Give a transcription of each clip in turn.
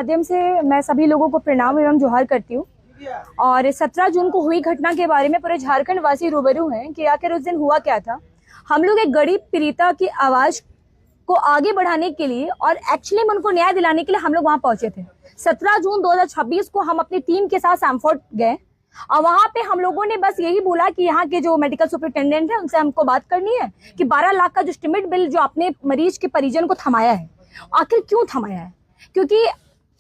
माध्यम से मैं सभी लोगों को प्रणाम एवं जोहार करती हूँ। और 17 जून को हुई घटना के बारे में पूरे झारखंड वासी रूबरू हैं कि आखिर उस दिन हुआ क्या था। हम लोग एक गरीब पीड़िता की आवाज को आगे बढ़ाने के लिए और एक्चुअली में उनको न्याय दिलाने के लिए हम लोग वहां पहुंचे थे। 17 जून 2026 को हम अपनी टीम के साथ सैमफोर्ड गए और वहां पे हम लोगों ने बस यही बोला कि यहाँ के जो मेडिकल सुपरिटेंडेंट है उनसे हमको बात करनी है कि 12 लाख का जो एस्टीमेट बिल जो अपने मरीज के परिजन को थमाया है, आखिर क्यों थमाया है। क्योंकि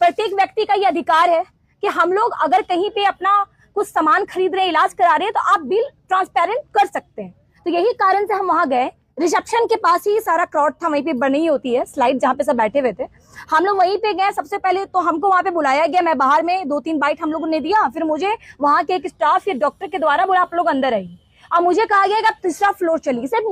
प्रत्येक व्यक्ति का ये अधिकार है कि हम लोग अगर कहीं पे अपना कुछ सामान खरीद रहे हैं, इलाज करा रहे हैं, तो आप बिल ट्रांसपेरेंट कर सकते हैं। तो यही कारण से हम वहां गए। रिसेप्शन के पास ही सारा क्राउड था, वहीं पे बनी होती है स्लाइड जहाँ पे सब बैठे हुए थे। हम लोग वहीं पे गए। सबसे पहले तो हमको वहां पे बुलाया गया। मैं बाहर में 2-3 बाइट हम लोगों ने दिया। फिर मुझे वहां के एक स्टाफ या डॉक्टर के द्वारा बोला आप लोग अंदर आइए। और मुझे कहा गया कि आप तीसरा फ्लोर चलिए। सिर्फ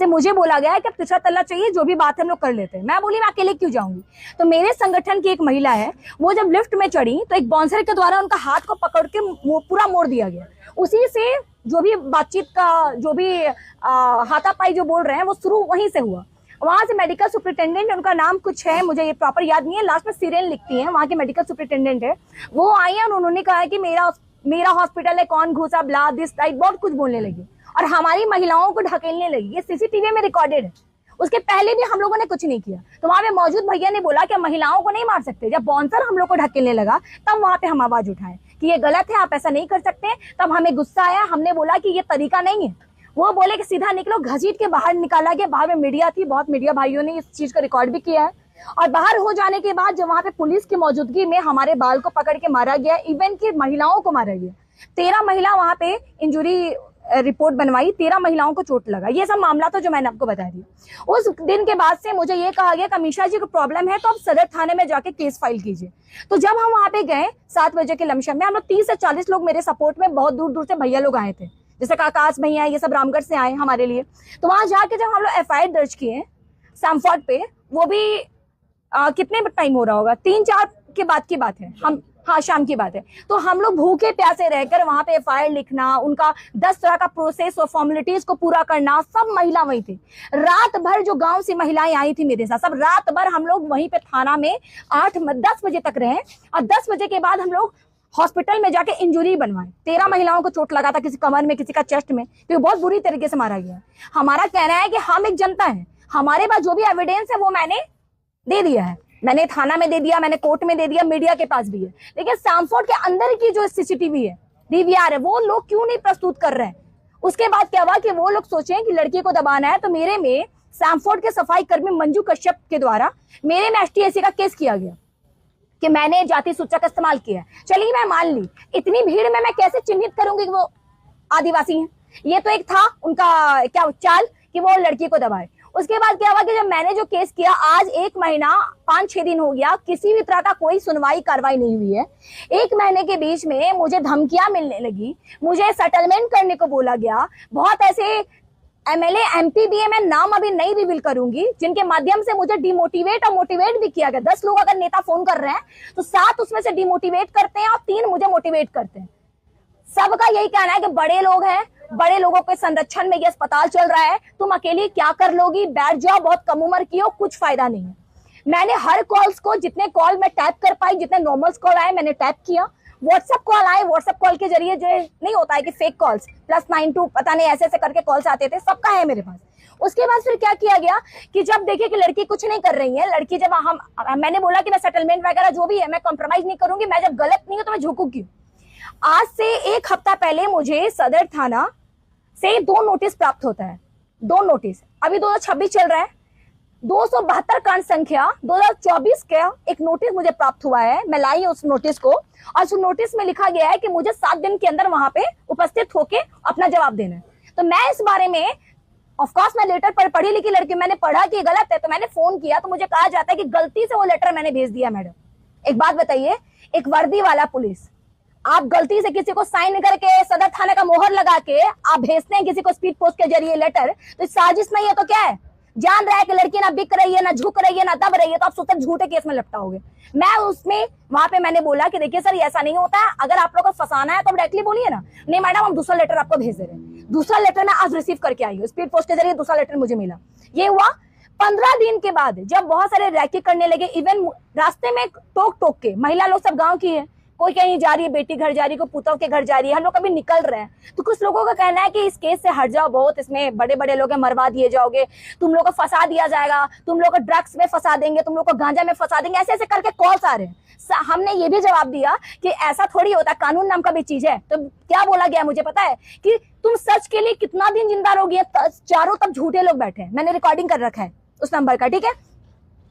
मुझे बोला गया है कि आप तीसरा तल्ला चाहिए, जो भी बात है हम लोग कर लेते हैं। मैं बोली मैं अकेले क्यों जाऊंगी। तो मेरे संगठन की एक महिला है, वो जब लिफ्ट में चढ़ी तो एक बाउंसर के द्वारा उनका हाथ को पकड़ के पूरा मोड़ दिया गया। उसी से जो भी बातचीत का जो भी हाथापाई जो बोल रहे हैं वो शुरू वहीं से हुआ। वहां से मेडिकल सुपरिटेंडेंट, उनका नाम कुछ है, मुझे ये प्रॉपर याद नहीं है, लास्ट में सिरेन लिखती है, वहां के मेडिकल सुपरिटेंडेंट है, वो आई है और उन्होंने कहा है कि मेरा हॉस्पिटल है, कौन घुसा, ब्ला दिस राइट, बहुत कुछ बोलने लगी और हमारी महिलाओं को ढकेलने लगी। ये सीसीटीवी में रिकॉर्डेड है। उसके पहले भी हम लोगों ने कुछ नहीं किया। तो वहां पे मौजूद भैया ने बोला कि महिलाओं को नहीं मार सकते। जब बाउंसर हम लोग को ढकेलने लगा तब वहां पे हम आवाज उठाए कि ये गलत है, आप ऐसा नहीं कर सकते। तब हमें गुस्सा आया। हमने बोला कि ये तरीका नहीं है। वो बोले कि सीधा निकलो। घसीट के बाहर निकाला गया। बाहर में मीडिया थी, बहुत मीडिया भाइयों ने इस चीज को रिकॉर्ड भी किया है। और बाहर हो जाने के बाद जब वहां पे पुलिस की मौजूदगी में हमारे बाल को पकड़ के मारा गया, इवन की महिलाओं को मारा गया। 13 महिला वहां पे इंजुरी रिपोर्ट बनवाई, 13 महिलाओं को चोट लगा। ये सब मामला था जो मैंने आपको बता दिया। उस दिन के बाद से मुझे ये कहा गया कि अमीषा जी को प्रॉब्लम है तो आप सदर थाने में जाके केस फाइल कीजिए। तो जब हम वहां पे गए 7 बजे के लमसम में, हम लोग 30 से 40 लोग मेरे सपोर्ट में, बहुत दूर दूर से भैया लोग आए थे, जैसे आकाश भैया, ये सब रामगढ़ से आए हमारे लिए। तो वहां जाके जब हम लोग FIR दर्ज किए सैमफोर्ड पे, वो भी कितने टाइम हो रहा होगा, 3-4 के बाद की बात है, शाम की बात है। तो हम लोग भूखे प्यासे रहकर वहां पे FIR लिखना, उनका 10 तरह का प्रोसेस और फॉर्मेलिटीज को पूरा करना, सब महिला वही थी। रात भर जो गांव से महिलाएं आई थी मेरे साथ, सब रात भर हम लोग वहीं पे थाना में 8-10 बजे तक रहे। और 10 बजे के बाद हम लोग हॉस्पिटल में जाके इंजुरी बनवाए। 13 महिलाओं को चोट लगा था, किसी कमर में, किसी का चेस्ट में, तो बहुत बुरी तरीके से मारा गया। हमारा कहना है कि हम एक जनता है, हमारे पास जो भी एविडेंस है वो मैंने दे दिया है। मैंने थाना में दे दिया, मैंने कोर्ट में दे दिया, मीडिया के पास भी है। लेकिन सैमफोर्ड के अंदर की जो CCTV है, DVR है, वो लोग क्यों नहीं प्रस्तुत कर रहे हैं। उसके बाद क्या हुआ कि वो लोग सोचे कि लड़की को दबाना है, तो मेरे में सैमफोर्ड के सफाई कर्मी मंजू कश्यप के द्वारा मेरे में STAC का केस किया गया कि मैंने जाति सूचक का इस्तेमाल किया। चलिए मैं मान ली, इतनी भीड़ में मैं कैसे चिन्हित करूंगी कि वो आदिवासी हैं। ये तो एक था उनका क्या चाल कि वो लड़की को दबाए। उसके बाद क्या हुआ कि जब मैंने जो केस किया, आज 1 महीना 5-6 दिन हो गया, किसी भी तरह का कोई सुनवाई कार्रवाई नहीं हुई है। 1 महीने के बीच में मुझे धमकियां मिलने लगी, मुझे सेटलमेंट करने को बोला गया। बहुत ऐसे MLA MP भी है, मैं नाम अभी नहीं रिवील करूंगी, जिनके माध्यम से मुझे डिमोटिवेट और मोटिवेट भी किया गया। 10 लोग अगर नेता फोन कर रहे हैं तो 7 उसमें से डिमोटिवेट करते हैं और 3 मुझे मोटिवेट करते हैं। सबका यही कहना है कि बड़े लोग हैं, बड़े लोगों के संरक्षण में ये अस्पताल चल रहा है, तुम अकेली क्या कर लोगी, बैठ जाओ, बहुत कम उम्र की हो, कुछ फायदा नहीं है। मैंने हर कॉल्स को, जितने कॉल मैं टैप कर पाई, जितने नॉर्मल कॉल आए मैंने टैप किया। व्हाट्सएप कॉल आए, व्हाट्सएप कॉल के जरिए जो नहीं होता है कि फेक कॉल्स +92 पता नहीं ऐसे ऐसे करके कॉल्स आते थे, सबका है मेरे पास। उसके बाद फिर क्या किया गया कि जब देखिए कि लड़की कुछ नहीं कर रही है, लड़की जब मैंने बोला कि मैं सेटलमेंट वगैरह जो भी है मैं कॉम्प्रोमाइज नहीं करूंगी, मैं जब गलत नहीं हूं तो मैं झुकूंगी। आज से 1 हफ्ता पहले मुझे सदर थाना से 2 नोटिस प्राप्त होता है। 2 नोटिस, अभी 2026 चल रहा है, 272 कांड संख्या 2024 का एक नोटिस मुझे प्राप्त हुआ है। मैं लाई उस नोटिस को, और उस नोटिस में लिखा गया है कि मुझे 7 दिन के अंदर वहां पे उपस्थित होके अपना जवाब देना है। तो मैं इस बारे में, ऑफ कोर्स मैं लेटर पर पढ़ी लिखी लड़की, मैंने पढ़ा कि गलत है, तो मैंने फोन किया तो मुझे कहा जाता है कि गलती से वो लेटर मैंने भेज दिया। मैडम एक बात बताइए, एक वर्दी वाला पुलिस, आप गलती से किसी को साइन करके सदर थाने का मोहर लगा के आप भेजते हैं किसी को स्पीड पोस्ट के जरिए लेटर, तो साजिश नहीं है तो क्या है। जान रहा है कि लड़की ना बिक रही है, ना झुक रही है, ना दब रही है, तो आप सोचते झूठे केस में लपटाओगे। मैं उसमें वहां पे मैंने बोला कि देखिए सर ऐसा नहीं होता है, अगर आप लोग को फंसाना है तो डायरेक्टली बोलिए ना। नहीं मैडम हम दूसरा लेटर आपको भेज दे रहे हैं। दूसरा लेटर मैं आज रिसीव करके आई हूँ, स्पीड पोस्ट के जरिए दूसरा लेटर मुझे मिला। ये हुआ 15 दिन के बाद जब बहुत सारे रैकेट करने लगे, इवन रास्ते में टोक के, महिला लोग सब गांव की है, कोई कहीं जा रही है, बेटी घर जा रही है, कोई पुतों के घर जा रही है, हम लोग कभी निकल रहे हैं, तो कुछ लोगों का कहना है कि इस केस से हट जाओ, बहुत इसमें बड़े बड़े लोग हैं, मरवा दिए जाओगे, तुम लोग को फंसा दिया जाएगा, तुम लोग को ड्रग्स में फंसा देंगे, तुम लोग को गांजा में फंसा देंगे, ऐसे ऐसे करके कॉल्स आ रहे हैं। हमने ये भी जवाब दिया कि ऐसा थोड़ी होता, कानून नाम का भी चीज है। तो क्या बोला गया मुझे पता है कि तुम सच के लिए कितना दिन जिंदा रहोगे, चारों तब झूठे लोग बैठे हैं, मैंने रिकॉर्डिंग कर रखा है उस नंबर का, ठीक है।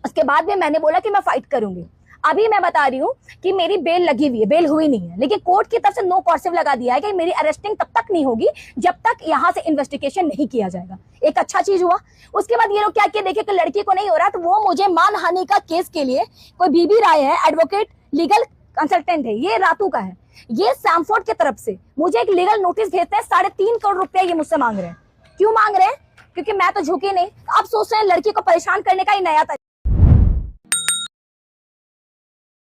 उसके बाद में मैंने बोला कि मैं फाइट करूंगी। अभी मैं बता रही हूँ कि मेरी बेल लगी हुई है, बेल हुई नहीं है, लेकिन कोर्ट की तरफ से नो कॉर्सिव लगा दिया है कि मेरी अरेस्टिंग तब तक नहीं होगी जब तक यहाँ से इन्वेस्टिगेशन नहीं किया जाएगा। एक अच्छा चीज हुआ। उसके बाद ये लोग क्या किए, देखे कि लड़की को नहीं हो रहा, तो वो मुझे मानहानि का केस के लिए, कोई बीबी राय है, एडवोकेट लीगल कंसल्टेंट है, ये रातू का है, ये सैमफोर्ड की तरफ से मुझे एक लीगल नोटिस भेजते हैं, 3.5 करोड़ रुपया ये मुझसे मांग रहे हैं। क्यों मांग रहे हैं? क्योंकि मैं तो झुकी नहीं। अब सोच रहे हैं लड़की को परेशान करने का ही नया